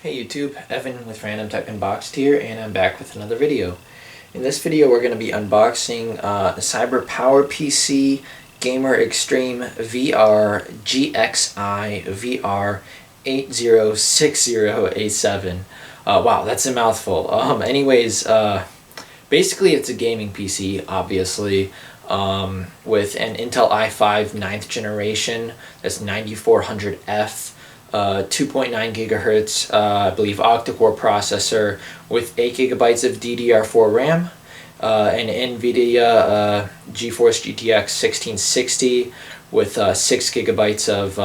Hey YouTube, Evan with RandomTechUnboxed here, and I'm back with another video. In this video we're going to be unboxing the CyberPowerPC Gamer Extreme VR GXI VR 8060A7. Wow, that's a mouthful. Basically it's a gaming PC, obviously, with an Intel i5 9th generation, that's 9400F. 2.9 gigahertz, I believe, octa-core processor with 8 gigabytes of DDR4 RAM, an NVIDIA GeForce GTX 1660 with 6 gigabytes of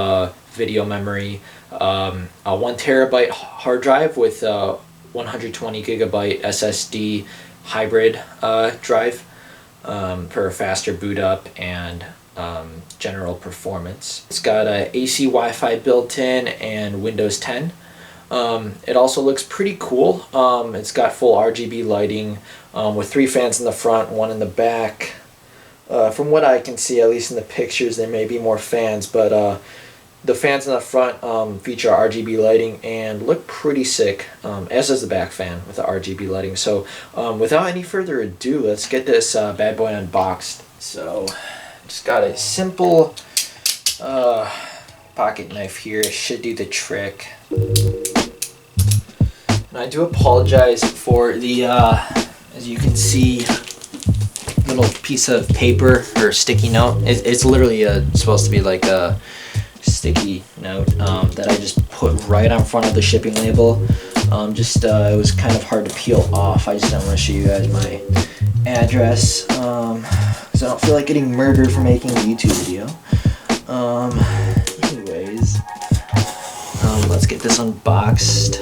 video memory, a 1 terabyte hard drive with 120 gigabyte SSD hybrid drive for a faster boot up and general performance. It's got a AC Wi-Fi built in and Windows 10. It also looks pretty cool. It's got full RGB lighting with 3 fans in the front, 1 in the back. From what I can see, at least in the pictures, there may be more fans, but the fans in the front feature RGB lighting and look pretty sick, as does the back fan with the RGB lighting. So without any further ado, let's get this bad boy unboxed. So just got a simple pocket knife here. It should do the trick. And I do apologize for the, as you can see, little piece of paper or sticky note. It's literally supposed to be like a sticky note that I just put right on front of the shipping label. It was kind of hard to peel off. I just don't want to show you guys my address, because I don't feel like getting murdered for making a YouTube video. Anyways, let's get this unboxed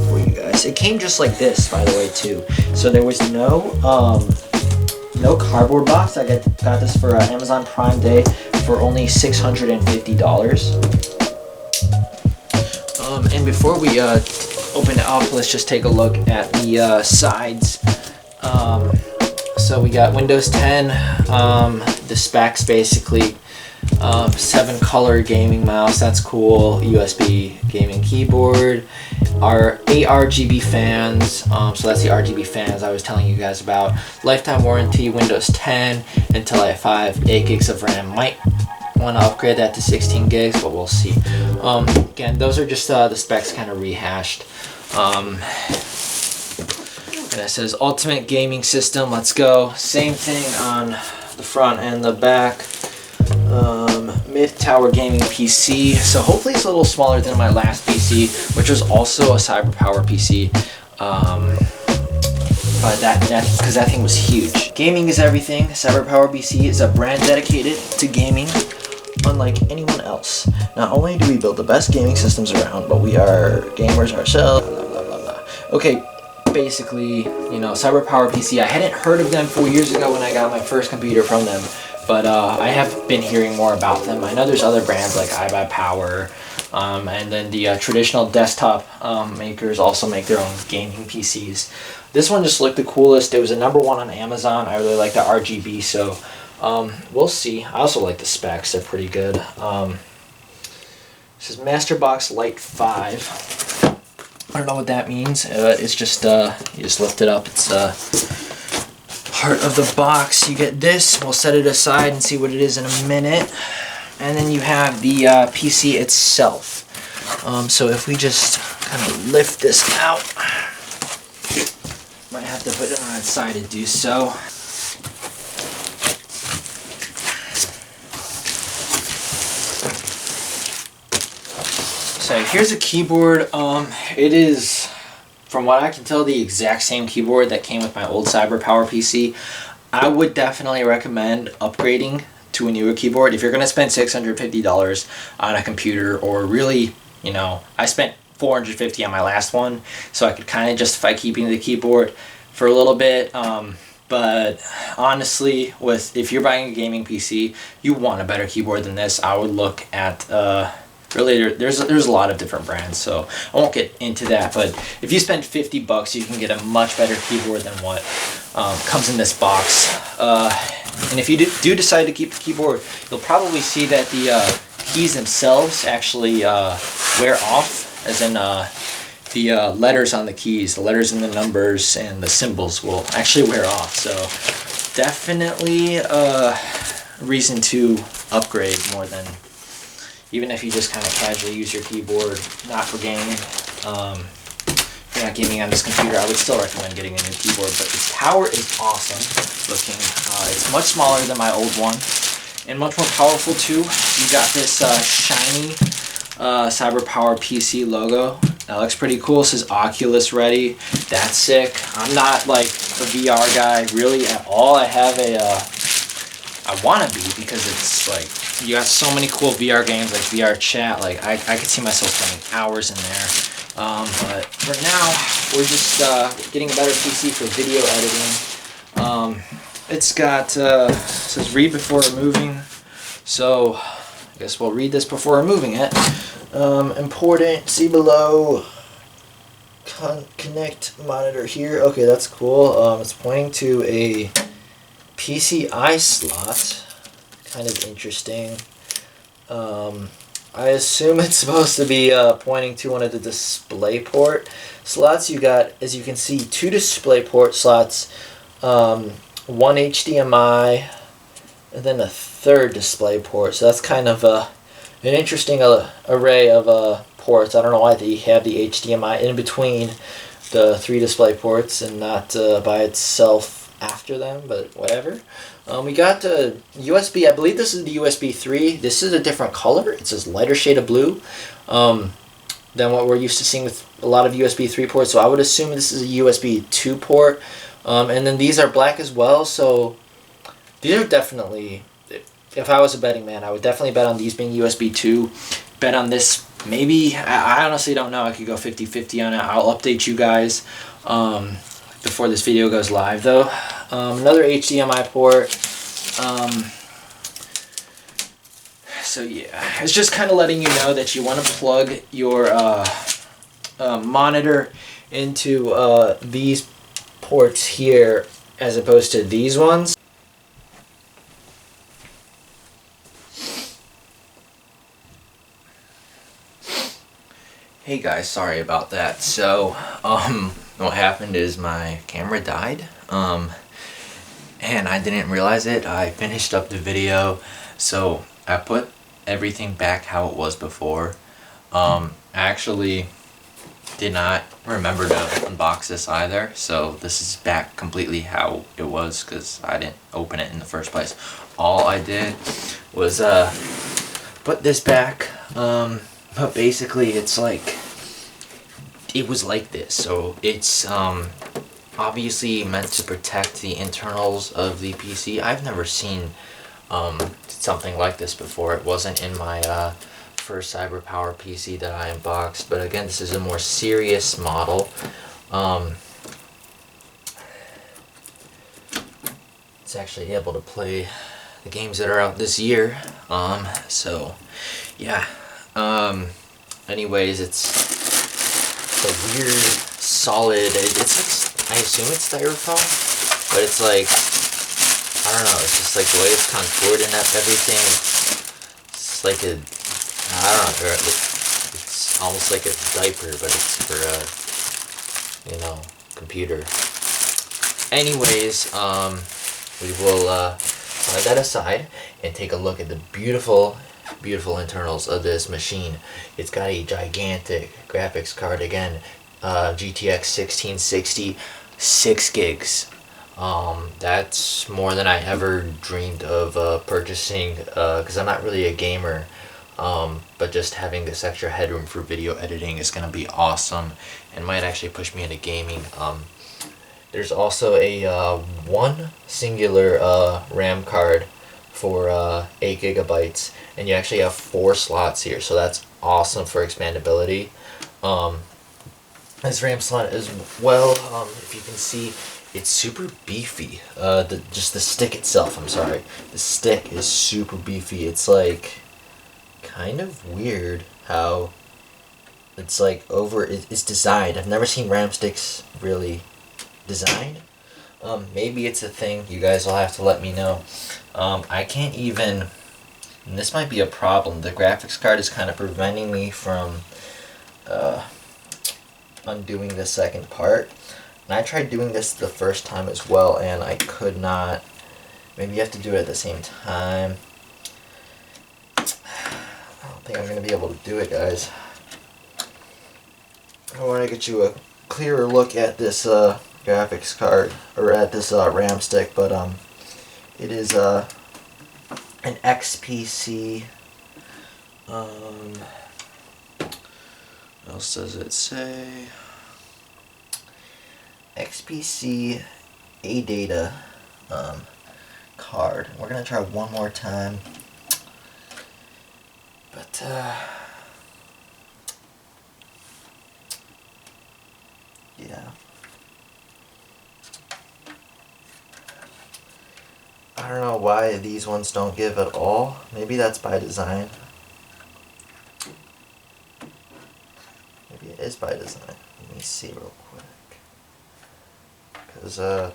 for you guys. It came just like this, by the way, too. So there was no cardboard box. I got this for Amazon Prime Day for only $650. And before we open it up, let's just take a look at the sides. So we got Windows 10, the specs basically, 7-color gaming mouse, that's cool, USB gaming keyboard, our ARGB fans, so that's the RGB fans I was telling you guys about, lifetime warranty, Windows 10, Intel i5, 8 gigs of RAM, might want to upgrade that to 16 gigs, but we'll see. Again, those are just the specs kind of rehashed. And it says Ultimate Gaming System, let's go. Same thing on the front and the back. Myth Tower Gaming PC. So hopefully it's a little smaller than my last PC, which was also a CyberPowerPC. But because that thing was huge. Gaming is everything. CyberPowerPC is a brand dedicated to gaming, unlike anyone else. Not only do we build the best gaming systems around, but we are gamers ourselves. Blah, blah, blah, blah. Okay, basically, you know, CyberPowerPC, I hadn't heard of them 4 years ago when I got my first computer from them, but I have been hearing more about them. I know there's other brands like i5-Power, and then the traditional desktop makers also make their own gaming PCs. This one just looked the coolest. It was a #1 on Amazon. I really like the RGB, so we'll see. I also like the specs. They're pretty good. This is Masterbox Lite 5. I don't know what that means. It's just, you just lift it up. It's part of the box. You get this. We'll set it aside and see what it is in a minute. And then you have the PC itself. So if we just kind of lift this out, might have to put it on its side to do so. So here's a keyboard. It is, from what I can tell, the exact same keyboard that came with my old CyberPowerPC. I would definitely recommend upgrading to a newer keyboard. If you're going to spend $650 on a computer, or really, you know, I spent $450 on my last one, so I could kind of justify keeping the keyboard for a little bit. But honestly, if you're buying a gaming PC, you want a better keyboard than this. I would look at really, there's a lot of different brands, so I won't get into that. But if you spend $50, you can get a much better keyboard than what comes in this box. And if you do decide to keep the keyboard, you'll probably see that the keys themselves actually wear off, as in the letters on the keys, the letters and the numbers and the symbols will actually wear off. So definitely a reason to upgrade more than, even if you just kind of casually use your keyboard, not for gaming. If you're not gaming on this computer, I would still recommend getting a new keyboard, but its power is awesome looking. It's much smaller than my old one and much more powerful too. You got this shiny CyberPowerPC logo. That looks pretty cool. It says Oculus ready. That's sick. I'm not like a VR guy really at all. I have a, I want to be, because it's like, you got so many cool VR games like VR chat. Like I could see myself spending hours in there. But for now, we're just getting a better PC for video editing. It's got, it says read before removing. So I guess we'll read this before removing it. Important, see below, connect monitor here. Okay, that's cool. It's pointing to a PCIe slot. Kind of interesting. I assume it's supposed to be pointing to one of the DisplayPort slots. You got, as you can see, 2 DisplayPort slots, 1 HDMI, and then a 3rd DisplayPort. So that's kind of an interesting array of ports. I don't know why they have the HDMI in between the 3 DisplayPorts and not by itself after them, but whatever. We got the USB, I believe this is the USB 3. This is a different color. It's this lighter shade of blue than what we're used to seeing with a lot of USB 3 ports. So I would assume this is a USB 2 port. And then these are black as well. So these are definitely, if I was a betting man, I would definitely bet on these being USB 2. Bet on this, maybe, I honestly don't know. I could go 50-50 on it. I'll update you guys before this video goes live though. Another HDMI port. So yeah, it's just kind of letting you know that you want to plug your monitor into these ports here as opposed to these ones. Hey guys, sorry about that. So what happened is my camera died, and I didn't realize it. I finished up the video, so I put everything back how it was before. I actually did not remember to unbox this either, so this is back completely how it was because I didn't open it in the first place. All I did was put this back, but basically it's like, it was like this. So it's obviously meant to protect the internals of the PC. I've never seen something like this before. It wasn't in my first CyberPowerPC that I unboxed, but again, this is a more serious model. It's actually able to play the games that are out this year. So yeah. Anyways, it's a weird solid, it's like, I assume it's styrofoam, but it's like, I don't know, it's just like the way it's contoured and everything. It's like a, I don't know, it's almost like a diaper, but it's for a, you know, computer. Anyways, we will set that aside and take a look at the beautiful internals of this machine. It's got a gigantic graphics card again, GTX 1660, 6 gigs. That's more than I ever dreamed of purchasing, because I'm not really a gamer, but just having this extra headroom for video editing is going to be awesome and might actually push me into gaming. There's also a one singular RAM card for 8 gigabytes, and you actually have 4 slots here, so that's awesome for expandability. This RAM slot as well, if you can see, it's super beefy. Just the stick itself, I'm sorry, the stick is super beefy. It's like kind of weird how it's like it's designed. I've never seen RAM sticks really designed. Maybe it's a thing. You guys will have to let me know. I can't even, and this might be a problem, the graphics card is kind of preventing me from undoing the second part. And I tried doing this the first time as well, and I could not. Maybe you have to do it at the same time. I don't think I'm going to be able to do it, guys. I want to get you a clearer look at this graphics card, or at this RAM stick, but it is an XPC. What else does it say? XPC ADATA card. We're gonna try one more time, but yeah. I don't know why these ones don't give at all. Maybe that's by design. Maybe it is by design. Let me see real quick. Because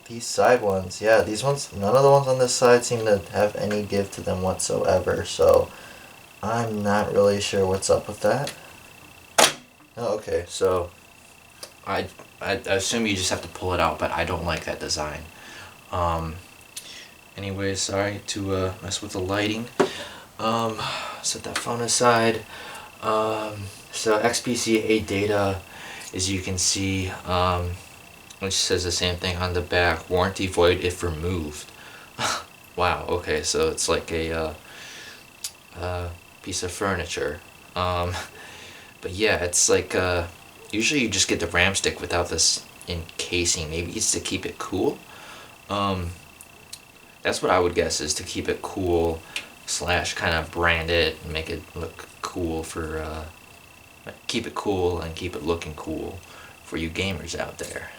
these side ones, yeah, these ones, none of the ones on this side seem to have any give to them whatsoever. So I'm not really sure what's up with that. Oh, okay, so I assume you just have to pull it out, but I don't like that design. Anyway, sorry to mess with the lighting. Set that phone aside. So XPC ADATA, as you can see, which says the same thing on the back, warranty void if removed. Wow, okay, so it's like a piece of furniture. But yeah, it's like usually you just get the RAM stick without this encasing. Maybe it's to keep it cool. That's what I would guess, is to keep it cool / kind of brand it and make it look cool for keep it cool and keep it looking cool for you gamers out there.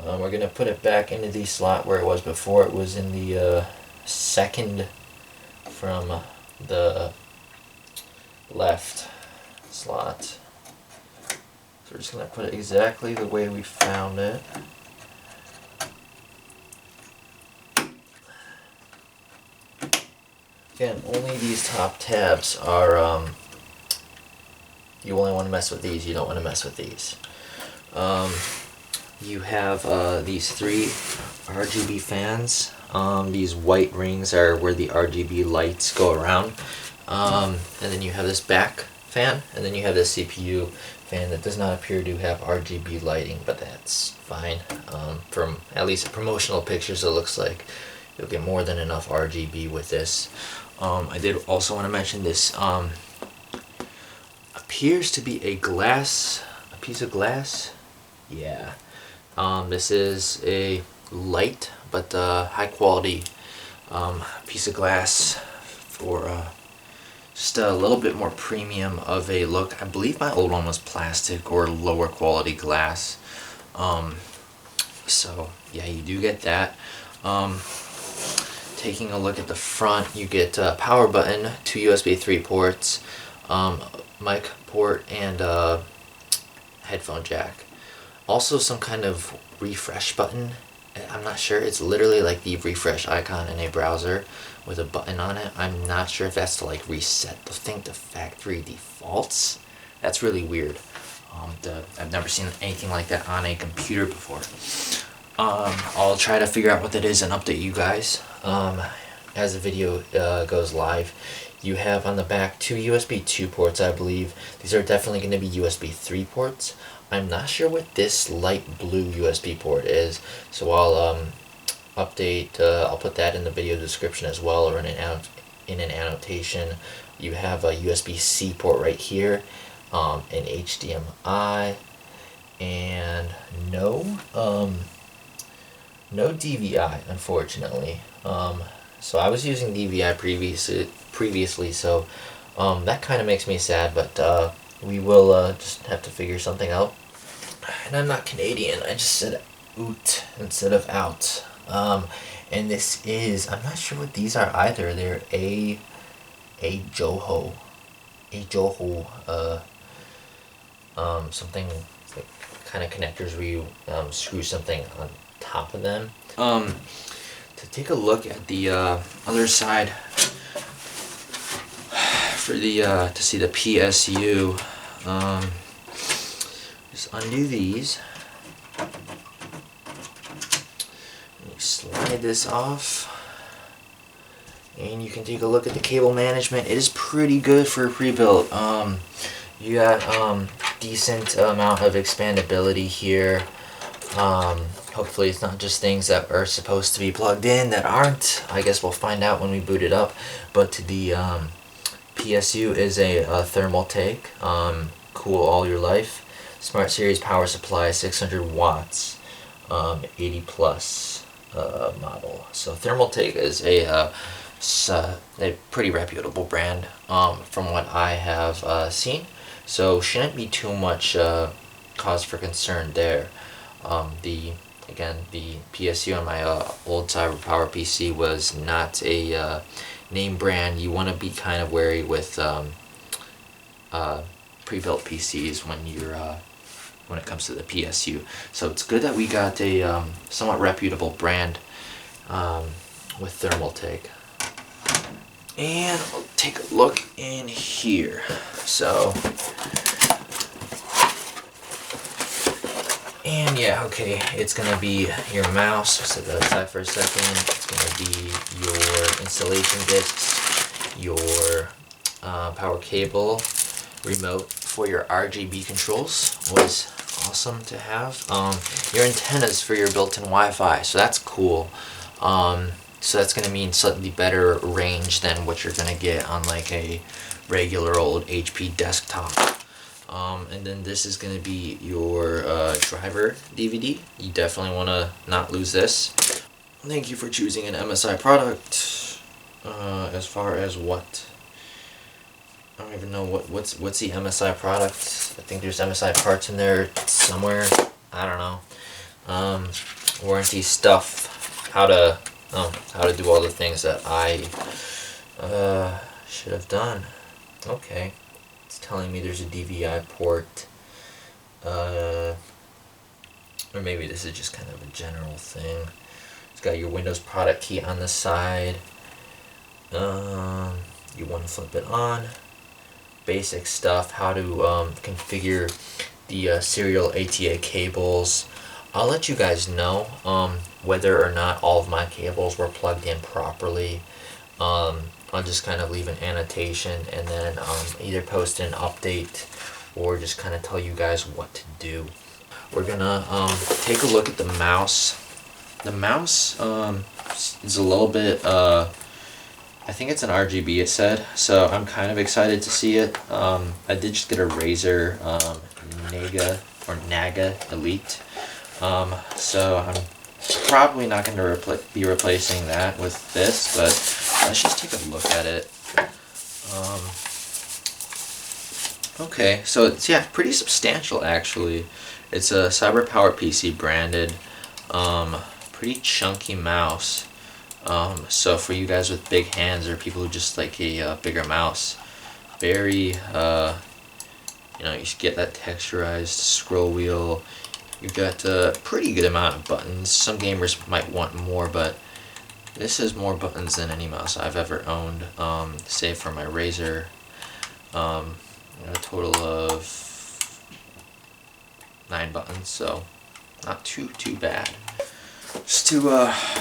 we're gonna put it back into the slot where it was before. It was in the second from the left slot. So we're just going to put it exactly the way we found it. Again, only these top tabs are, you only want to mess with these, you don't want to mess with these. You have these 3 RGB fans. These white rings are where the RGB lights go around. And then you have this back fan, and then you have this CPU fan that does not appear to have RGB lighting, but that's fine. From at least promotional pictures, it looks like you'll get more than enough RGB with this. I did also want to mention this appears to be a piece of glass. Yeah. This is a light but high quality piece of glass for just a little bit more premium of a look. I believe my old one was plastic or lower quality glass. So yeah, you do get that. Taking a look at the front, you get a power button, 2 USB 3 ports, mic port, and headphone jack. Also some kind of refresh button. I'm not sure, it's literally like the refresh icon in a browser with a button on it. I'm not sure if that's to like reset the thing to factory defaults. That's really weird. I've never seen anything like that on a computer before. I'll try to figure out what that is and update you guys as the video goes live. You have on the back 2 USB 2 ports, I believe. These are definitely going to be USB 3 ports. I'm not sure what this light blue USB port is, so I'll update. I'll put that in the video description as well, or in an annotation. You have a USB-C port right here, an HDMI, and no DVI, unfortunately. So I was using DVI previously, so that kind of makes me sad, but we will just have to figure something out. And I'm not Canadian, I just said oot instead of out. And this is, I'm not sure what these are either. They're a Joho, something like kind of connectors where you screw something on top of them. To take a look at the other side for the to see the PSU Just undo these. You slide this off. And you can take a look at the cable management. It is pretty good for a pre-built. You got decent amount of expandability here. Hopefully it's not just things that are supposed to be plugged in that aren't. I guess we'll find out when we boot it up. But the PSU is a thermal take. Cool all your life. Smart Series power supply, 600 watts, 80 plus model. So Thermaltake is a pretty reputable brand from what I have seen. So shouldn't be too much cause for concern there. The PSU on my old CyberPowerPC was not a name brand. You want to be kind of wary with pre-built PCs when it comes to the PSU. So it's good that we got a somewhat reputable brand with Thermaltake. And I'll take a look in here. So, and yeah, okay, it's gonna be your mouse. Set that aside for a second. It's gonna be your installation discs, your power cable, remote for your RGB controls was awesome to have. Your antennas for your built-in Wi-Fi, so that's cool. So that's going to mean slightly better range than what you're going to get on like a regular old HP desktop. And then this is going to be your driver DVD. You definitely want to not lose this. Thank you for choosing an MSI product. As far as what? I don't even know what's the MSI product. I think there's MSI parts in there somewhere. I don't know. Warranty stuff. How to do all the things that I should have done. Okay, it's telling me there's a DVI port. Or maybe this is just kind of a general thing. It's got your Windows product key on the side. You want to flip it on. Basic stuff, how to configure the serial ATA cables. I'll let you guys know whether or not all of my cables were plugged in properly. I'll just kind of leave an annotation and then either post an update or just kind of tell you guys what to do. We're gonna take a look at the mouse. The mouse is a little bit I think it's an RGB, it said, so I'm kind of excited to see it. I did just get a Razer Naga Elite, so I'm probably not going to be replacing that with this, but let's just take a look at it. Okay, so it's, yeah, pretty substantial actually. It's a CyberPowerPC branded, pretty chunky mouse. So for you guys with big hands or people who just like a bigger mouse, very, you should get that texturized scroll wheel. You've got a pretty good amount of buttons. Some gamers might want more, but this has more buttons than any mouse I've ever owned, save for my Razer. A total of 9 buttons, so not too bad. Just to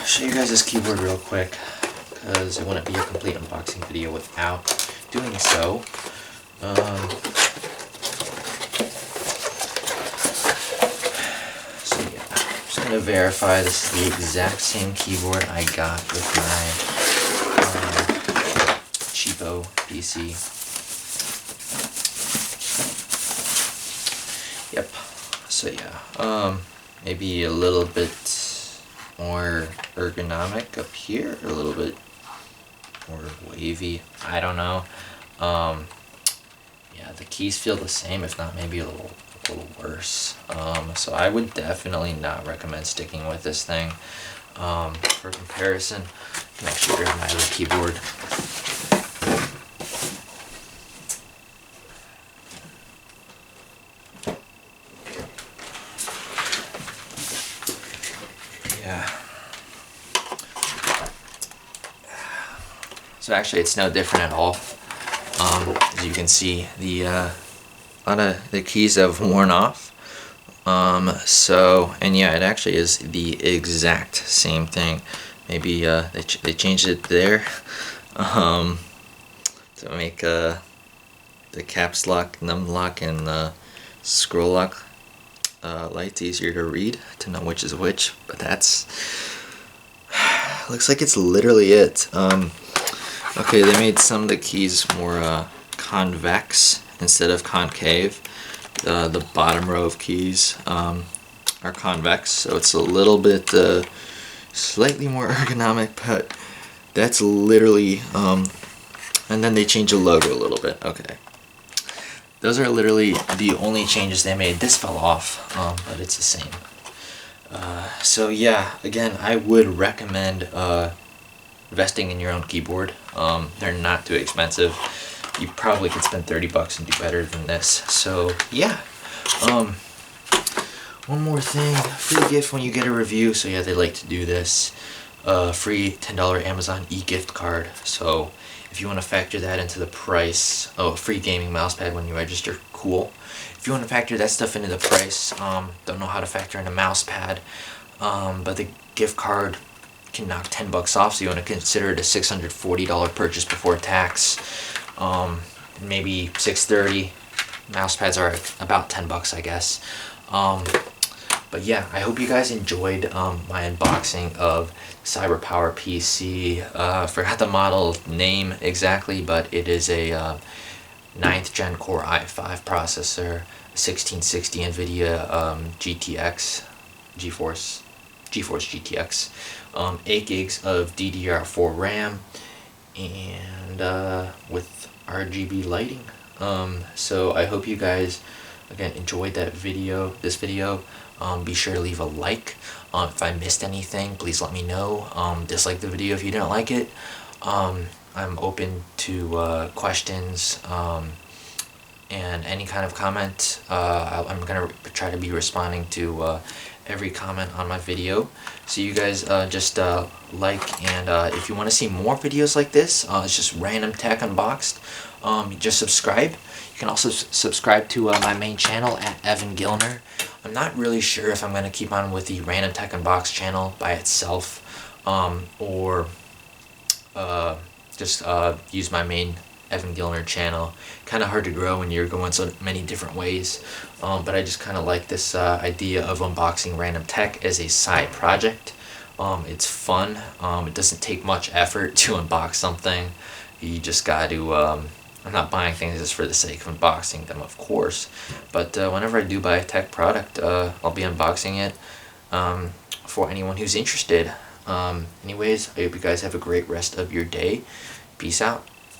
show you guys this keyboard real quick, because it wouldn't be a complete unboxing video without doing so. So yeah, I'm just gonna verify this is the exact same keyboard I got with my cheapo PC. Yep. So yeah, maybe a little bit more ergonomic up here, a little bit more wavy, I don't know. Yeah, the keys feel the same, if not maybe a little worse. So I would definitely not recommend sticking with this thing. For comparison, I can actually grab my other keyboard. Yeah. So actually it's no different at all. As you can see, the lot of the keys have worn off. And yeah, it actually is the exact same thing. Maybe they changed it there to make the caps lock, num lock, and scroll lock lights easier to read, to know which is which. But that's looks like it's literally it. Okay, they made some of the keys more convex instead of concave. The bottom row of keys are convex, so it's a little bit slightly more ergonomic, but that's literally and then they changed the logo a little bit. Okay, those are literally the only changes they made. This fell off, but it's the same. So yeah, again, I would recommend investing in your own keyboard. They're not too expensive. You probably could spend $30 and do better than this. So yeah, one more thing, free gift when you get a review. So yeah, they like to do this. Free $10 Amazon e-gift card. So if you want to factor that into the price, free gaming mousepad when you register, cool. If you want to factor that stuff into the price, don't know how to factor in a mousepad, but the gift card can knock $10 off, so you want to consider it a $640 purchase before tax. Maybe $630. Mousepads are about $10, I guess. But yeah, I hope you guys enjoyed my unboxing of CyberPowerPC. Forgot the model name exactly, but it is a 9th gen Core i5 processor, 1660 NVIDIA GTX, GeForce GTX, 8 gigs of DDR4 RAM, and with RGB lighting. So I hope you guys again enjoyed this video. Be sure to leave a like. If I missed anything, please let me know. Dislike the video if you didn't like it. I'm open to questions and any kind of comment. I'm gonna try to be responding to every comment on my video. So you guys just like, and if you want to see more videos like this, it's just Random Tech Unboxed. Just subscribe. You can also subscribe to my main channel at Evan Gilner. I'm not really sure if I'm going to keep on with the Random Tech Unboxed channel by itself, or just use my main Evan Gilner channel. Kind of hard to grow when you're going so many different ways, but I just kind of like this idea of unboxing random tech as a side project. It's fun. It doesn't take much effort to unbox something. You just got to I'm not buying things just for the sake of unboxing them, of course, but whenever I do buy a tech product, I'll be unboxing it for anyone who's interested. Anyways, I hope you guys have a great rest of your day. Peace out.